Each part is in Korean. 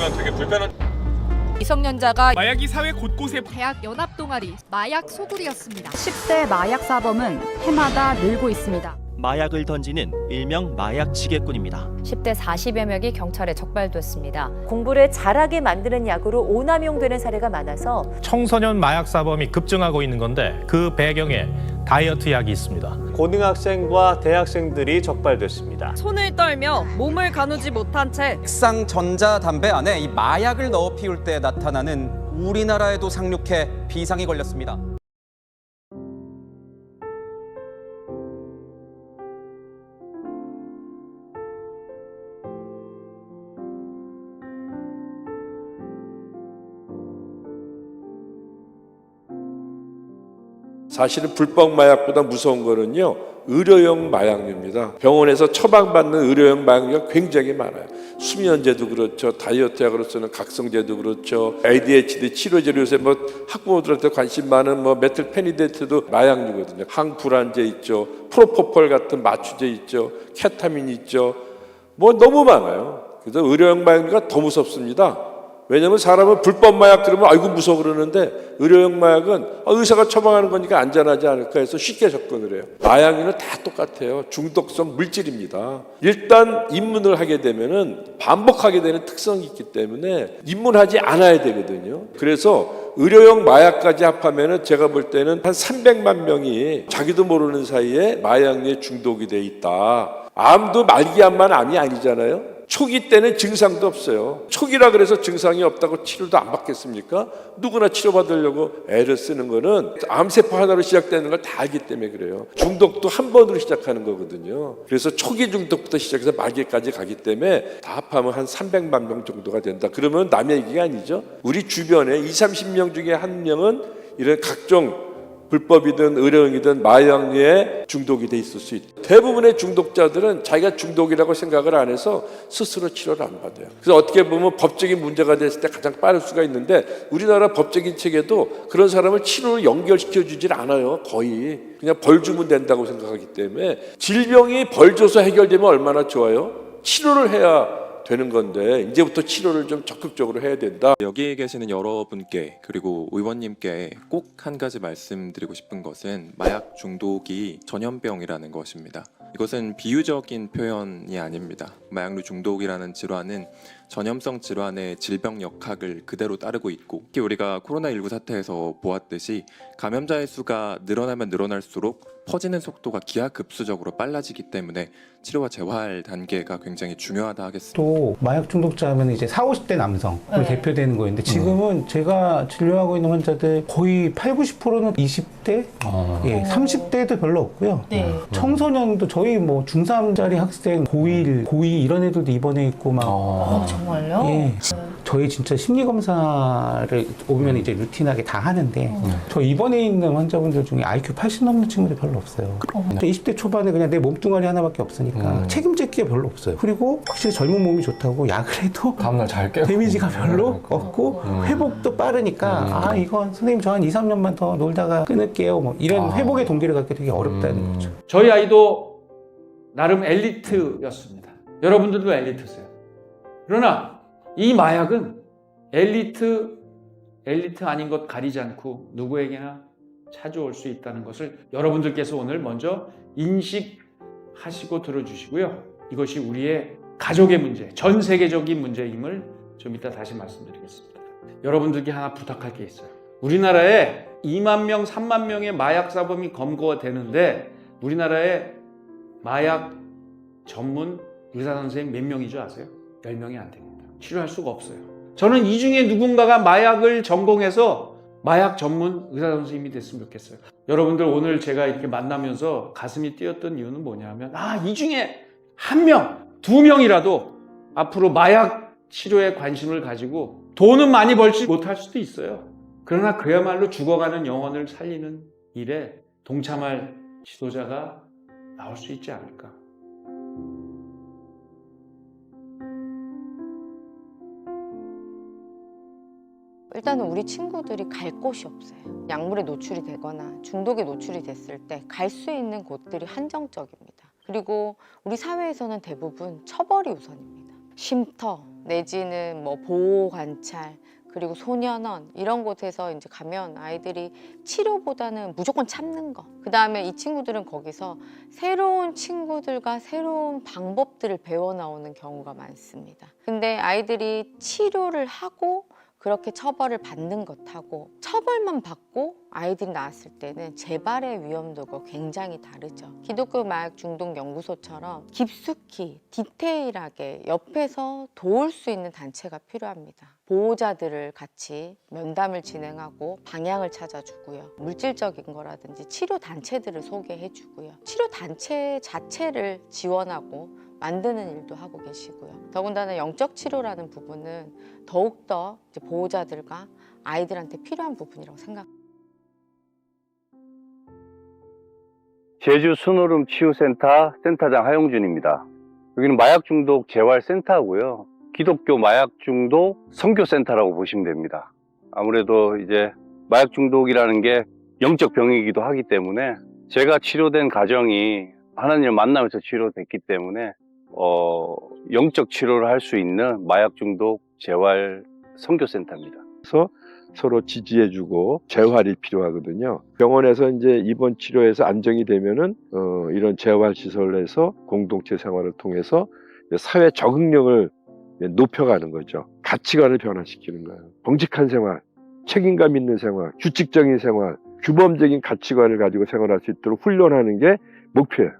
보면 되게 불편한. 미성년자가 마약이 사회 곳곳에 대학 연합 동아리 마약 소굴이었습니다. 10대 마약 사범은 해마다 늘고 있습니다. 마약을 던지는 일명 마약 지게꾼입니다. 10대 40여 명이 경찰에 적발됐습니다. 공부를 잘하게 만드는 약으로 오남용되는 사례가 많아서 청소년 마약 사범이 급증하고 있는 건데 그 배경에 다이어트 약이 있습니다. 고등학생과 대학생들이 적발됐습니다. 손을 떨며 몸을 가누지 못한 채 액상 전자담배 안에 이 마약을 넣어 피울 때 나타나는 우리나라에도 상륙해 비상이 걸렸습니다. 사실은 불법 마약보다 무서운 거는요, 의료용 마약류입니다. 병원에서 처방받는 의료용 마약류가 굉장히 많아요. 수면제도 그렇죠, 다이어트약으로 쓰는 각성제도 그렇죠, ADHD 치료제로 요새 뭐 학부모들한테 관심 많은 뭐 메틸페니데트도 마약류거든요. 항불안제 있죠, 프로포폴 같은 마취제 있죠, 케타민 있죠, 뭐 너무 많아요. 그래서 의료용 마약류가 더 무섭습니다. 왜냐하면 사람은 불법 마약 들으면 아이고 무서워 그러는데 의료용 마약은 의사가 처방하는 거니까 안전하지 않을까 해서 쉽게 접근을 해요. 마약류는 다 똑같아요. 중독성 물질입니다. 일단 입문을 하게 되면은 반복하게 되는 특성이 있기 때문에 입문하지 않아야 되거든요. 그래서 의료용 마약까지 합하면은 제가 볼 때는 한 300만 명이 자기도 모르는 사이에 마약류에 중독이 돼 있다. 암도 말기암만 암이 아니잖아요. 초기 때는 증상도 없어요. 초기라 그래서 증상이 없다고 치료도 안 받겠습니까? 누구나 치료받으려고 애를 쓰는 거는 암세포 하나로 시작되는 걸 다 알기 때문에 그래요. 중독도 한 번으로 시작하는 거거든요. 그래서 초기 중독부터 시작해서 말기까지 가기 때문에 다 합하면 한 300만 명 정도가 된다. 그러면 남의 얘기가 아니죠. 우리 주변에 20, 30명 중에 한 명은 이런 각종 불법이든 의료용이든 마약류에 중독이 돼 있을 수 있다. 대부분의 중독자들은 자기가 중독이라고 생각을 안 해서 스스로 치료를 안 받아요. 그래서 어떻게 보면 법적인 문제가 됐을 때 가장 빠를 수가 있는데 우리나라 법적인 체계도 그런 사람을 치료로 연결시켜 주질 않아요. 거의 그냥 벌 주면 된다고 생각하기 때문에 질병이 벌 줘서 해결되면 얼마나 좋아요. 치료를 해야 되는 건데 이제부터 치료를 좀 적극적으로 해야 된다. 여기에 계시는 여러분께 그리고 의원님께 꼭 한 가지 말씀드리고 싶은 것은 마약 중독이 전염병이라는 것입니다. 이것은 비유적인 표현이 아닙니다. 마약류 중독이라는 질환은 전염성 질환의 질병 역학을 그대로 따르고 있고, 특히 우리가 코로나19 사태에서 보았듯이 감염자의 수가 늘어나면 늘어날수록 퍼지는 속도가 기하급수적으로 빨라지기 때문에 치료와 재활 단계가 굉장히 중요하다 하겠습니다. 또 마약 중독자면 이제 40, 50대 남성으로 대표되는 거였는데 지금은 제가 진료하고 있는 환자들 거의 80-90%는 20대, 30대도 별로 없고요. 청소년도 저희 뭐 중3짜리 학생, 고1 이런 애들도 입원해 있고 막. 정말요? 예. 저희 진짜 심리검사를 오면 이제 루틴하게 다 하는데 저 입원해 있는 환자분들 중에 IQ 80 넘는 친구들이 별로 없어요. 20대 초반에 그냥 내 몸뚱아리 하나밖에 없으니까 책임질 게 별로 없어요. 그리고 확실히 젊은 몸이 좋다고 약을 해도 다음날 잘 깨고 데미지가 별로 없고 회복도 빠르니까 이건 선생님 저 한 2, 3년만 더 놀다가 끊을게요. 뭐 이런 회복의 동기를 갖기 되게 어렵다는 거죠. 저희 아이도 나름 엘리트였습니다. 여러분들도 엘리트세요. 그러나 이 마약은 엘리트 아닌 것 가리지 않고 누구에게나 찾아올 수 있다는 것을 여러분들께서 오늘 먼저 인식하시고 들어주시고요. 이것이 우리의 가족의 문제, 전 세계적인 문제임을 좀 이따 다시 말씀드리겠습니다. 여러분들께 하나 부탁할 게 있어요. 우리나라에 2만 명, 3만 명의 마약 사범이 검거가 되는데 우리나라에 마약 전문 의사 선생님 몇 명이죠 아세요? 10명이 안 됩니다. 치료할 수가 없어요. 저는 이 중에 누군가가 마약을 전공해서 마약 전문 의사 선생님이 됐으면 좋겠어요. 여러분들 오늘 제가 이렇게 만나면서 가슴이 뛰었던 이유는 뭐냐면 이 중에 한 명, 두 명이라도 앞으로 마약 치료에 관심을 가지고 돈은 많이 벌지 못할 수도 있어요. 그러나 그야말로 죽어가는 영혼을 살리는 일에 동참할 지도자가 나올 수 있지 않을까. 일단은 우리 친구들이 갈 곳이 없어요. 약물에 노출이 되거나 중독에 노출이 됐을 때 갈 수 있는 곳들이 한정적입니다. 그리고 우리 사회에서는 대부분 처벌이 우선입니다. 쉼터, 내지는 뭐 보호 관찰 그리고 소년원 이런 곳에서 이제 가면 아이들이 치료보다는 무조건 참는 거. 그다음에 이 친구들은 거기서 새로운 친구들과 새로운 방법들을 배워 나오는 경우가 많습니다. 근데 아이들이 치료를 하고 그렇게 처벌을 받는 것하고 처벌만 받고 아이들이 나왔을 때는 재발의 위험도가 굉장히 다르죠. 기독교 마약 중독 연구소처럼 깊숙이 디테일하게 옆에서 도울 수 있는 단체가 필요합니다. 보호자들을 같이 면담을 진행하고 방향을 찾아주고요. 물질적인 거라든지 치료 단체들을 소개해주고요. 치료 단체 자체를 지원하고 만드는 일도 하고 계시고요. 더군다나 영적 치료라는 부분은 더욱더 이제 보호자들과 아이들한테 필요한 부분이라고 생각합니다. 제주 순오름 치유센터 센터장 하용준입니다. 여기는 마약 중독 재활 센터고요. 기독교 마약 중독 선교센터라고 보시면 됩니다. 아무래도 이제 마약 중독이라는 게 영적 병이기도 하기 때문에 제가 치료된 가정이 하나님을 만나면서 치료됐기 때문에 영적 치료를 할 수 있는 마약 중독 재활 선교센터입니다. 그래서 서로 지지해주고 재활이 필요하거든요. 병원에서 이제 입원 치료에서 안정이 되면은 이런 재활 시설에서 공동체 생활을 통해서 사회 적응력을 높여가는 거죠. 가치관을 변화시키는 거예요. 정직한 생활, 책임감 있는 생활, 규칙적인 생활, 규범적인 가치관을 가지고 생활할 수 있도록 훈련하는 게 목표예요.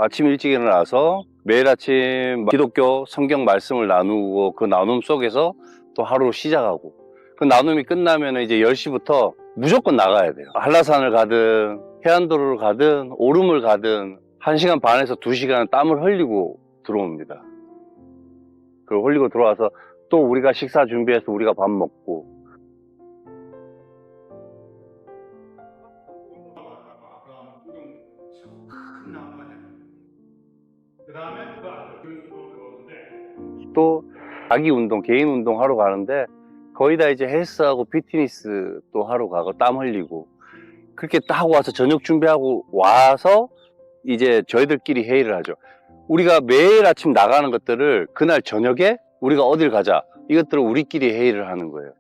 아침 일찍 일어나서 매일 아침 기독교 성경 말씀을 나누고 그 나눔 속에서 또 하루를 시작하고 그 나눔이 끝나면 이제 10시부터 무조건 나가야 돼요. 한라산을 가든 해안도로를 가든 오름을 가든 1시간 반에서 2시간 땀을 흘리고 들어옵니다. 그리고 흘리고 들어와서 또 우리가 식사 준비해서 우리가 밥 먹고 또 자기 운동, 개인 운동 하러 가는데 거의 다 이제 헬스하고 피트니스 또 하러 가고 땀 흘리고 그렇게 딱 하고 와서 저녁 준비하고 와서 이제 저희들끼리 회의를 하죠. 우리가 매일 아침 나가는 것들을 그날 저녁에 우리가 어딜 가자 이것들을 우리끼리 회의를 하는 거예요.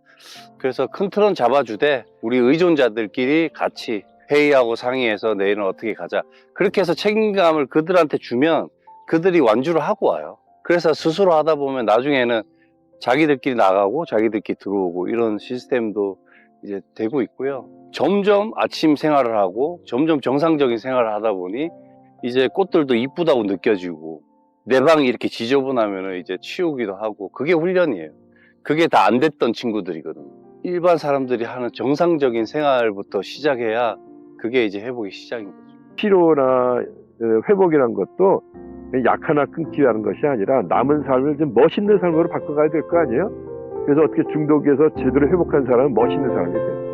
그래서 큰 틀은 잡아주되 우리 의존자들끼리 같이 회의하고 상의해서 내일은 어떻게 가자 그렇게 해서 책임감을 그들한테 주면 그들이 완주를 하고 와요. 그래서 스스로 하다 보면 나중에는 자기들끼리 나가고 자기들끼리 들어오고 이런 시스템도 이제 되고 있고요. 점점 아침 생활을 하고 점점 정상적인 생활을 하다 보니 이제 꽃들도 이쁘다고 느껴지고 내 방이 이렇게 지저분하면 이제 치우기도 하고 그게 훈련이에요. 그게 다 안 됐던 친구들이거든요. 일반 사람들이 하는 정상적인 생활부터 시작해야 그게 이제 회복의 시작인 거죠. 피로나 회복이란 것도 약 하나 끊기라는 것이 아니라 남은 삶을 좀 멋있는 삶으로 바꿔가야 될 거 아니에요? 그래서 어떻게 중독에서 제대로 회복한 사람은 멋있는 사람이 돼요.